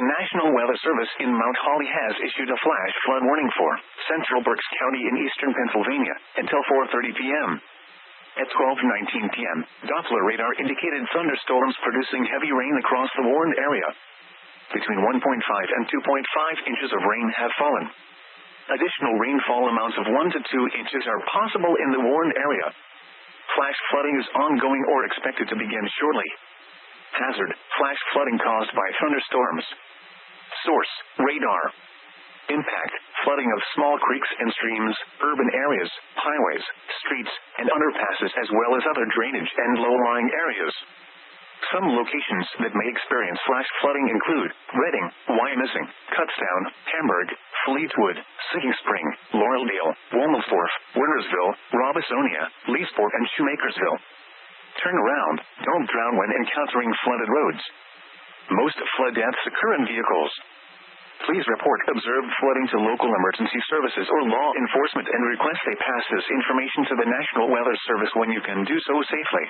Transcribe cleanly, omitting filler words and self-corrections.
The National Weather Service in Mount Holly has issued a flash flood warning for central Berks County in eastern Pennsylvania until 4:30 p.m. At 12:19 p.m., Doppler radar indicated thunderstorms producing heavy rain across the warned area. Between 1.5 and 2.5 inches of rain have fallen. Additional rainfall amounts of 1 to 2 inches are possible in the warned area. Flash flooding is ongoing or expected to begin shortly. Hazard: flash flooding caused by thunderstorms. Source: radar. Impact: flooding of small creeks and streams, urban areas, highways, streets, and underpasses as well as other drainage and low-lying areas. Some locations that may experience flash flooding include Reading, Wyomissing, Kutztown, Hamburg, Fleetwood, Sinking Spring, Laureldale, Wilmersdorf, Wintersville, Robisonia, Leesport, and Shoemakersville. Turn around, don't drown when encountering flooded roads. Most flood deaths occur in vehicles. Please report observed flooding to local emergency services or law enforcement and request they pass this information to the National Weather Service when you can do so safely.